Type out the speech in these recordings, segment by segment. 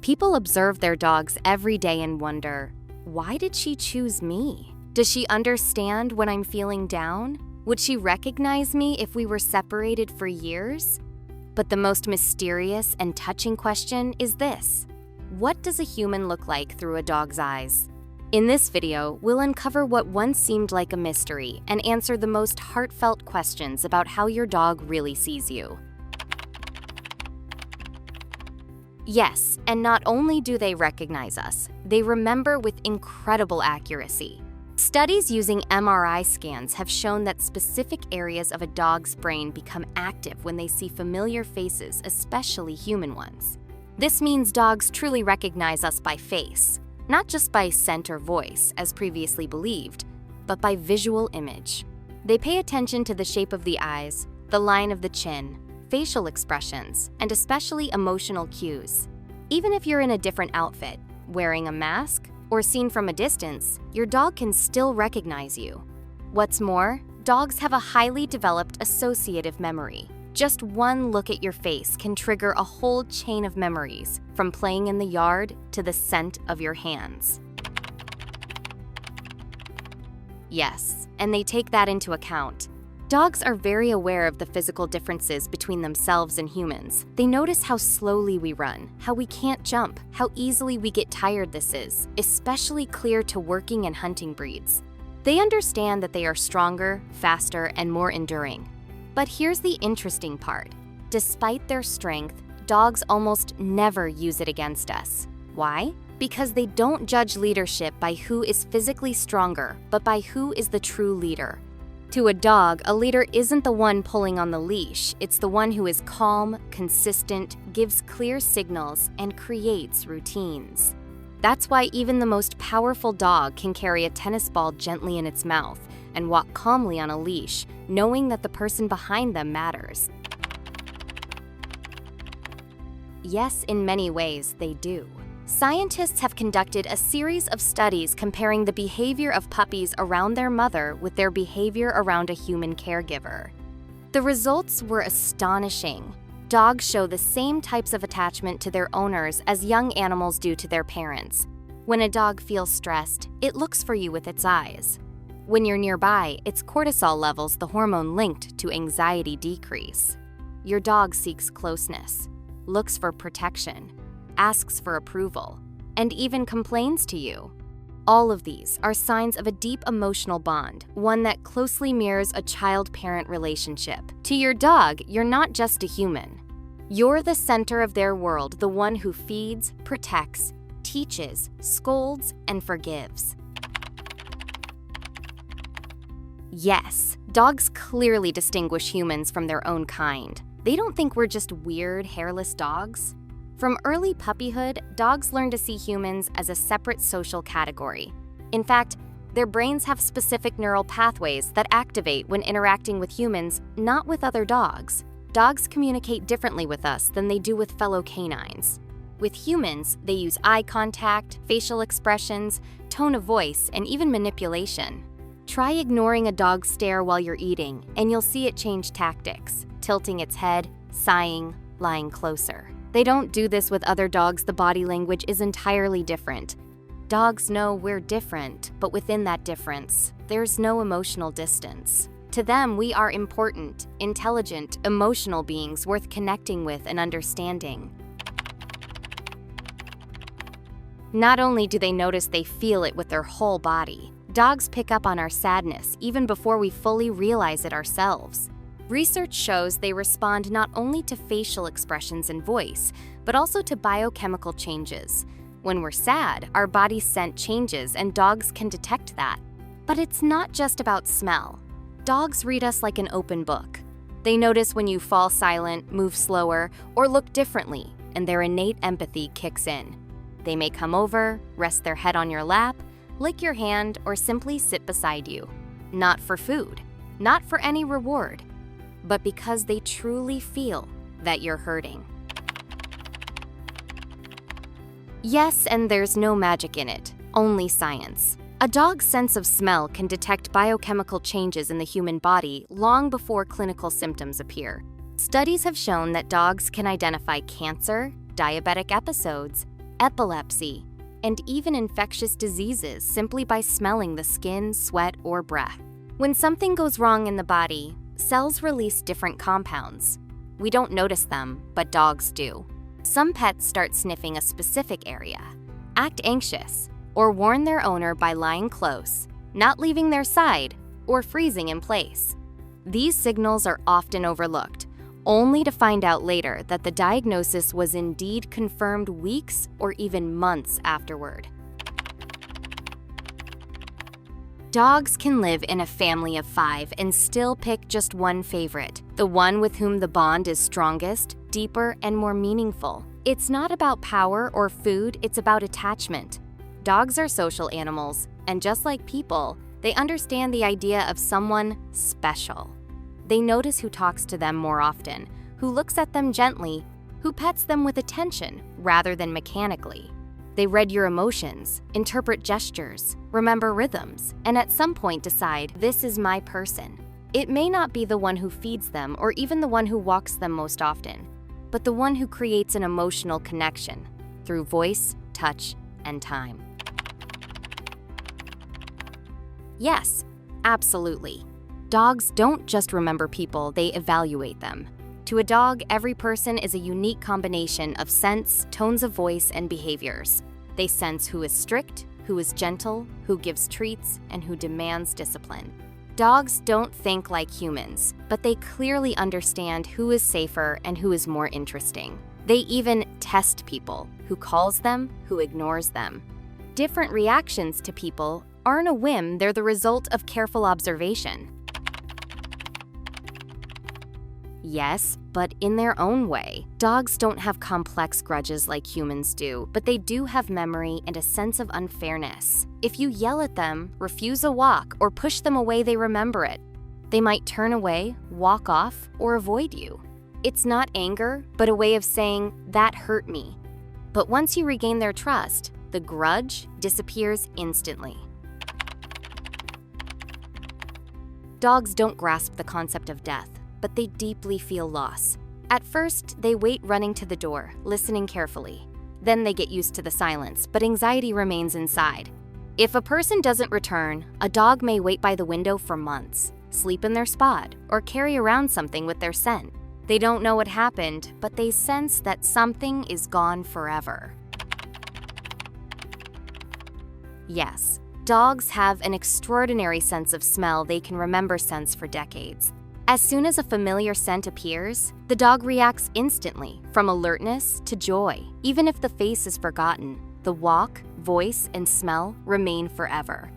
People observe their dogs every day and wonder, why did she choose me? Does she understand when I'm feeling down? Would she recognize me if we were separated for years? But the most mysterious and touching question is this: what does a human look like through a dog's eyes? In this video, we'll uncover what once seemed like a mystery and answer the most heartfelt questions about how your dog really sees you. Yes, and not only do they recognize us, they remember with incredible accuracy. Studies using MRI scans have shown that specific areas of a dog's brain become active when they see familiar faces, especially human ones. This means dogs truly recognize us by face, not just by scent or voice, as previously believed, but by visual image. They pay attention to the shape of the eyes, the line of the chin, facial expressions, and especially emotional cues. Even if you're in a different outfit, wearing a mask, or seen from a distance, your dog can still recognize you. What's more, dogs have a highly developed associative memory. Just one look at your face can trigger a whole chain of memories, from playing in the yard to the scent of your hands. Yes, and they take that into account. Dogs are very aware of the physical differences between themselves and humans. They notice how slowly we run, how we can't jump, how easily we get tired. This is especially clear to working and hunting breeds. They understand that they are stronger, faster, and more enduring. But here's the interesting part. Despite their strength, dogs almost never use it against us. Why? Because they don't judge leadership by who is physically stronger, but by who is the true leader. To a dog, a leader isn't the one pulling on the leash, it's the one who is calm, consistent, gives clear signals, and creates routines. That's why even the most powerful dog can carry a tennis ball gently in its mouth and walk calmly on a leash, knowing that the person behind them matters. Yes, in many ways, they do. Scientists have conducted a series of studies comparing the behavior of puppies around their mother with their behavior around a human caregiver. The results were astonishing. Dogs show the same types of attachment to their owners as young animals do to their parents. When a dog feels stressed, it looks for you with its eyes. When you're nearby, its cortisol levels, the hormone linked to anxiety, decrease. Your dog seeks closeness, looks for protection, asks for approval, and even complains to you. All of these are signs of a deep emotional bond, one that closely mirrors a child-parent relationship. To your dog, you're not just a human. You're the center of their world, the one who feeds, protects, teaches, scolds, and forgives. Yes, dogs clearly distinguish humans from their own kind. They don't think we're just weird, hairless dogs. From early puppyhood, dogs learn to see humans as a separate social category. In fact, their brains have specific neural pathways that activate when interacting with humans, not with other dogs. Dogs communicate differently with us than they do with fellow canines. With humans, they use eye contact, facial expressions, tone of voice, and even manipulation. Try ignoring a dog's stare while you're eating, and you'll see it change tactics, tilting its head, sighing, lying closer. They don't do this with other dogs. The body language is entirely different. Dogs know we're different, but within that difference, there's no emotional distance. To them, we are important, intelligent, emotional beings worth connecting with and understanding. Not only do they notice, they feel it with their whole body. Dogs pick up on our sadness even before we fully realize it ourselves. Research shows they respond not only to facial expressions and voice, but also to biochemical changes. When we're sad, our body's scent changes and dogs can detect that. But it's not just about smell. Dogs read us like an open book. They notice when you fall silent, move slower, or look differently, and their innate empathy kicks in. They may come over, rest their head on your lap, lick your hand, or simply sit beside you. Not for food, not for any reward, but because they truly feel that you're hurting. Yes, and there's no magic in it, only science. A dog's sense of smell can detect biochemical changes in the human body long before clinical symptoms appear. Studies have shown that dogs can identify cancer, diabetic episodes, epilepsy, and even infectious diseases simply by smelling the skin, sweat, or breath. When something goes wrong in the body, cells release different compounds. We don't notice them, but dogs do. Some pets start sniffing a specific area, act anxious, or warn their owner by lying close, not leaving their side, or freezing in place. These signals are often overlooked, only to find out later that the diagnosis was indeed confirmed weeks or even months afterward. Dogs can live in a family of 5 and still pick just one favorite, the one with whom the bond is strongest, deeper, and more meaningful. It's not about power or food, it's about attachment. Dogs are social animals, and just like people, they understand the idea of someone special. They notice who talks to them more often, who looks at them gently, who pets them with attention rather than mechanically. They read your emotions, interpret gestures, remember rhythms, and at some point decide, this is my person. It may not be the one who feeds them or even the one who walks them most often, but the one who creates an emotional connection through voice, touch, and time. Yes, absolutely. Dogs don't just remember people, they evaluate them. To a dog, every person is a unique combination of scents, tones of voice, and behaviors. They sense who is strict, who is gentle, who gives treats, and who demands discipline. Dogs don't think like humans, but they clearly understand who is safer and who is more interesting. They even test people, who calls them, who ignores them. Different reactions to people aren't a whim, they're the result of careful observation. Yes, but in their own way. Dogs don't have complex grudges like humans do, but they do have memory and a sense of unfairness. If you yell at them, refuse a walk, or push them away, they remember it. They might turn away, walk off, or avoid you. It's not anger, but a way of saying, that hurt me. But once you regain their trust, the grudge disappears instantly. Dogs don't grasp the concept of death, but they deeply feel loss. At first, they wait running to the door, listening carefully. Then they get used to the silence, but anxiety remains inside. If a person doesn't return, a dog may wait by the window for months, sleep in their spot, or carry around something with their scent. They don't know what happened, but they sense that something is gone forever. Yes, dogs have an extraordinary sense of smell. They can remember scents for decades. As soon as a familiar scent appears, the dog reacts instantly, from alertness to joy. Even if the face is forgotten, the walk, voice, and smell remain forever.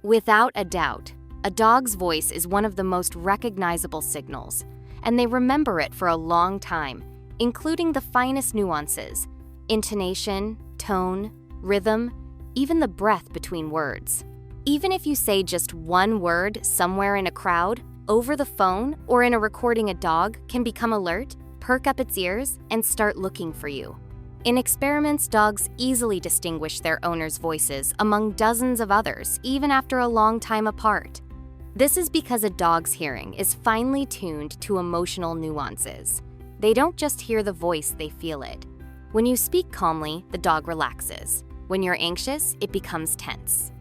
Without a doubt, a dog's voice is one of the most recognizable signals, and they remember it for a long time, including the finest nuances: intonation, tone, rhythm, even the breath between words. Even if you say just one word somewhere in a crowd, over the phone, or in a recording, a dog can become alert, perk up its ears, and start looking for you. In experiments, dogs easily distinguish their owners' voices among dozens of others, even after a long time apart. This is because a dog's hearing is finely tuned to emotional nuances. They don't just hear the voice, they feel it. When you speak calmly, the dog relaxes. When you're anxious, it becomes tense.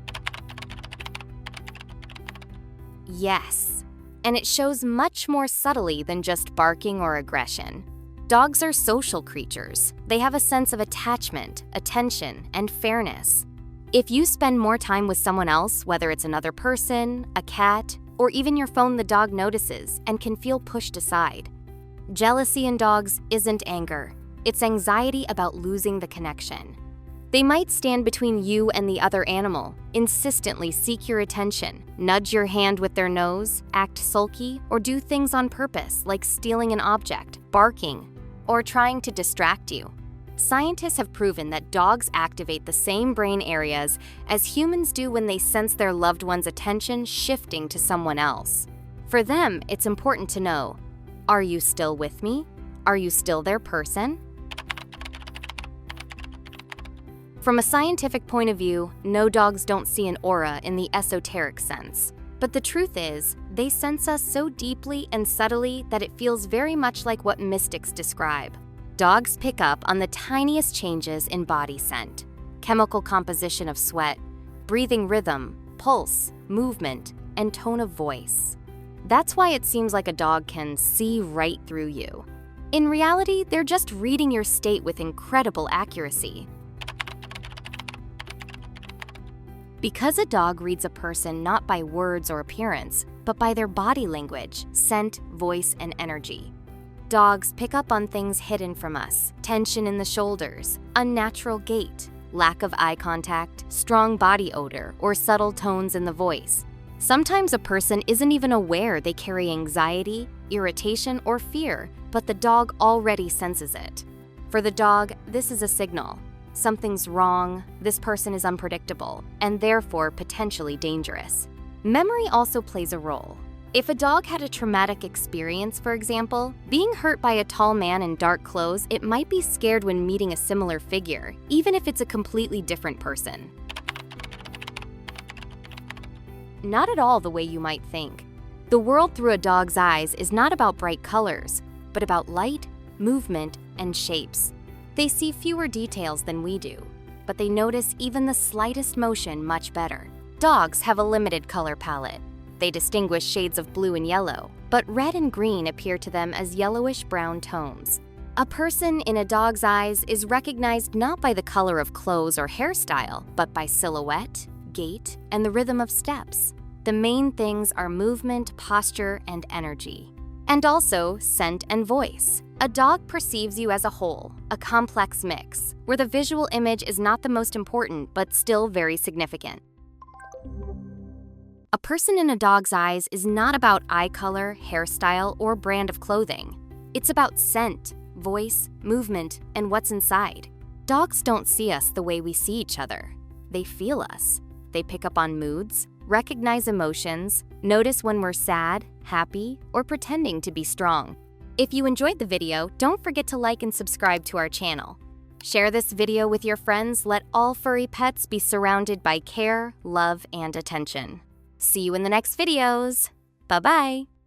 Yes, and it shows much more subtly than just barking or aggression. Dogs are social creatures. They have a sense of attachment, attention, and fairness. If you spend more time with someone else, whether it's another person, a cat, or even your phone, the dog notices and can feel pushed aside. Jealousy in dogs isn't anger. It's anxiety about losing the connection. They might stand between you and the other animal, insistently seek your attention, nudge your hand with their nose, act sulky, or do things on purpose like stealing an object, barking, or trying to distract you. Scientists have proven that dogs activate the same brain areas as humans do when they sense their loved one's attention shifting to someone else. For them, it's important to know, are you still with me? Are you still their person? From a scientific point of view, no, dogs don't see an aura in the esoteric sense. But the truth is, they sense us so deeply and subtly that it feels very much like what mystics describe. Dogs pick up on the tiniest changes in body scent, chemical composition of sweat, breathing rhythm, pulse, movement, and tone of voice. That's why it seems like a dog can see right through you. In reality, they're just reading your state with incredible accuracy. Because a dog reads a person not by words or appearance, but by their body language, scent, voice, and energy. Dogs pick up on things hidden from us: tension in the shoulders, unnatural gait, lack of eye contact, strong body odor, or subtle tones in the voice. Sometimes a person isn't even aware they carry anxiety, irritation, or fear, but the dog already senses it. For the dog, this is a signal. Something's wrong, this person is unpredictable, and therefore potentially dangerous. Memory also plays a role. If a dog had a traumatic experience, for example, being hurt by a tall man in dark clothes, it might be scared when meeting a similar figure, even if it's a completely different person. Not at all the way you might think. The world through a dog's eyes is not about bright colors, but about light, movement, and shapes. They see fewer details than we do, but they notice even the slightest motion much better. Dogs have a limited color palette. They distinguish shades of blue and yellow, but red and green appear to them as yellowish-brown tones. A person in a dog's eyes is recognized not by the color of clothes or hairstyle, but by silhouette, gait, and the rhythm of steps. The main things are movement, posture, and energy. And also scent and voice. A dog perceives you as a whole, a complex mix, where the visual image is not the most important, but still very significant. A person in a dog's eyes is not about eye color, hairstyle, or brand of clothing. It's about scent, voice, movement, and what's inside. Dogs don't see us the way we see each other. They feel us. They pick up on moods, recognize emotions, notice when we're sad, happy, or pretending to be strong. If you enjoyed the video, don't forget to like and subscribe to our channel. Share this video with your friends. Let all furry pets be surrounded by care, love, and attention. See you in the next videos. Bye-bye.